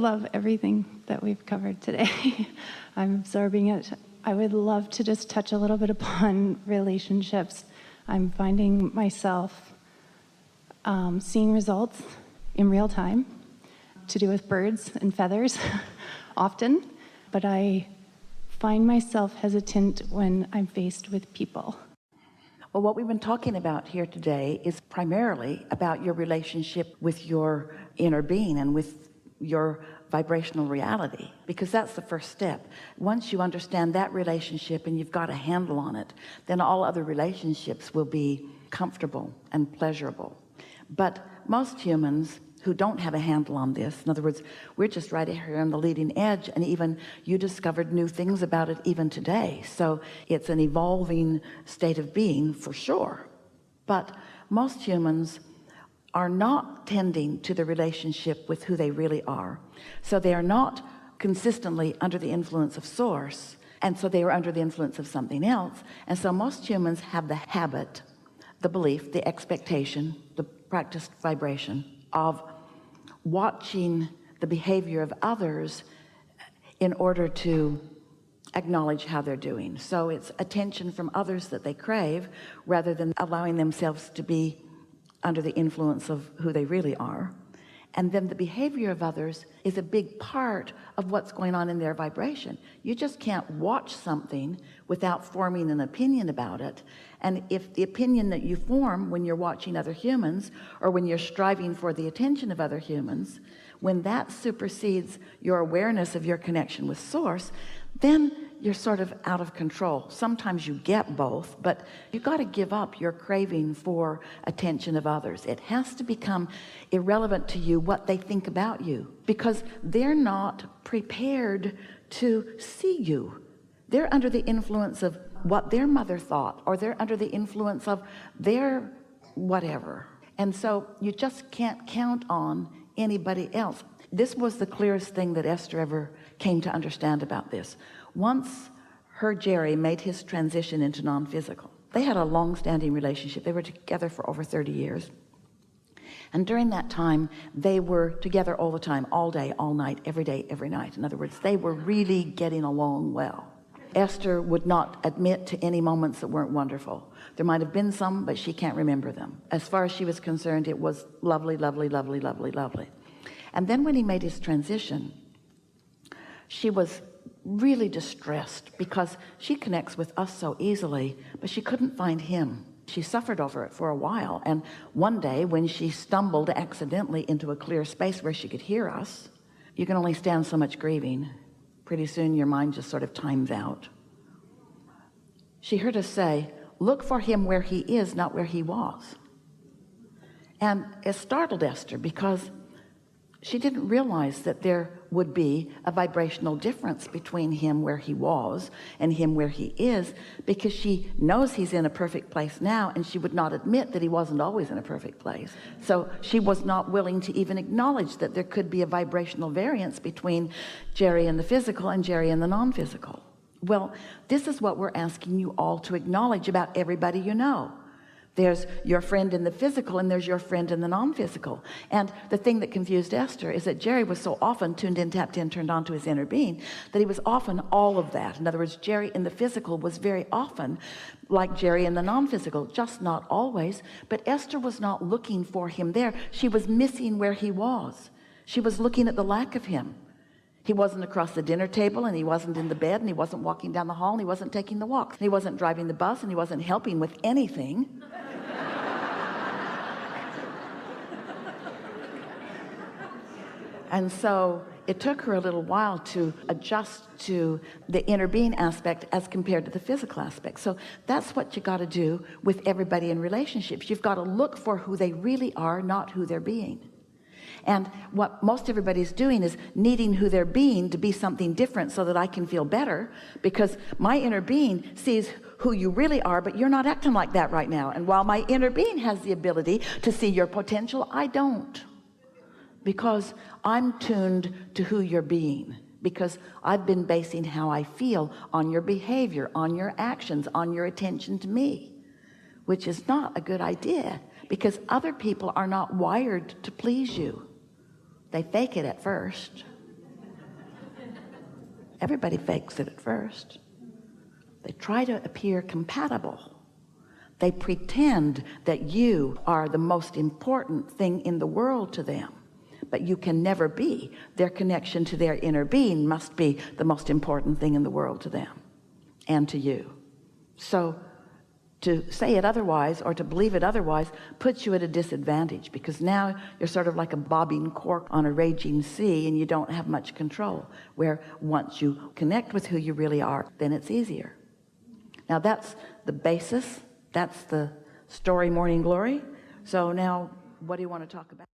love everything that we've covered today. I'm absorbing it. I would love to just touch a little bit upon relationships. I'm finding myself seeing results in real time, to do with birds and feathers often, but I find myself hesitant when I'm faced with people. Well, what we've been talking about here today is primarily about your relationship with your inner being and with your vibrational reality, because that's the first step. Once you understand that relationship and you've got a handle on it, then all other relationships will be comfortable and pleasurable. But most humans who don't have a handle on this, in other words, we're just right here on the leading edge, and even you discovered new things about it even today. So it's an evolving state of being for sure. But most humans are not tending to the relationship with who they really are. So they are not consistently under the influence of source, and so they are under the influence of something else. And so most humans have the habit, the belief, the expectation, the practiced vibration of watching the behavior of others in order to acknowledge how they're doing. So it's attention from others that they crave, rather than allowing themselves to be under the influence of who they really are. And then the behavior of others is a big part of what's going on in their vibration. You just can't watch something without forming an opinion about it. And if the opinion that you form when you're watching other humans, or when you're striving for the attention of other humans, when that supersedes your awareness of your connection with source, then you're sort of out of control. Sometimes you get both, but you got to give up your craving for attention of others. It has to become irrelevant to you what they think about you, because they're not prepared to see you. They're under the influence of what their mother thought, or they're under the influence of their whatever. And so you just can't count on anybody else. This was the clearest thing that Esther ever came to understand about this. Once her Jerry made his transition into non-physical, they had a long-standing relationship. They were together for over 30 years. And during that time, they were together all the time, all day, all night, every day, every night. In other words, they were really getting along well. Esther would not admit to any moments that weren't wonderful. There might have been some, but she can't remember them. As far as she was concerned, it was lovely, lovely, lovely, lovely, lovely. And then when he made his transition, she was really distressed, because she connects with us so easily, but she couldn't find him. She suffered over it for a while, and one day when she stumbled accidentally into a clear space where she could hear us, you can only stand so much grieving. Pretty soon your mind just sort of times out. She heard us say, "Look for him where he is, not where he was." And it startled Esther, because she didn't realize that there would be a vibrational difference between him where he was and him where he is, because she knows he's in a perfect place now, and she would not admit that he wasn't always in a perfect place. So she was not willing to even acknowledge that there could be a vibrational variance between Jerry in the physical and Jerry in the non-physical. Well, this is what we're asking you all to acknowledge about everybody you know. There's your friend in the physical, and there's your friend in the non-physical. And the thing that confused Esther is that Jerry was so often tuned in, tapped in, turned on to his inner being, that he was often all of that. In other words, Jerry in the physical was very often like Jerry in the non-physical, just not always. But Esther was not looking for him there. She was missing where he was. She was looking at the lack of him. He wasn't across the dinner table, and he wasn't in the bed, and he wasn't walking down the hall, and he wasn't taking the walk, and he wasn't driving the bus, and he wasn't helping with anything. And so it took her a little while to adjust to the inner being aspect as compared to the physical aspect. So that's what you got to do with everybody in relationships. You've got to look for who they really are, not who they're being. And what most everybody's doing is needing who they're being to be something different, so that I can feel better, because my inner being sees who you really are, but you're not acting like that right now. And while my inner being has the ability to see your potential, I don't, because I'm tuned to who you're being, because I've been basing how I feel on your behavior, on your actions, on your attention to me, which is not a good idea, because other people are not wired to please you. They fake it at first. Everybody fakes it at first. They try to appear compatible. They pretend that you are the most important thing in the world to them, but you can never be. Their connection to their inner being must be the most important thing in the world to them and to you. So to say it otherwise or to believe it otherwise puts you at a disadvantage, because now you're sort of like a bobbing cork on a raging sea and you don't have much control, where once you connect with who you really are, then it's easier. Now that's the basis. That's the story, Morning Glory. So now what do you want to talk about?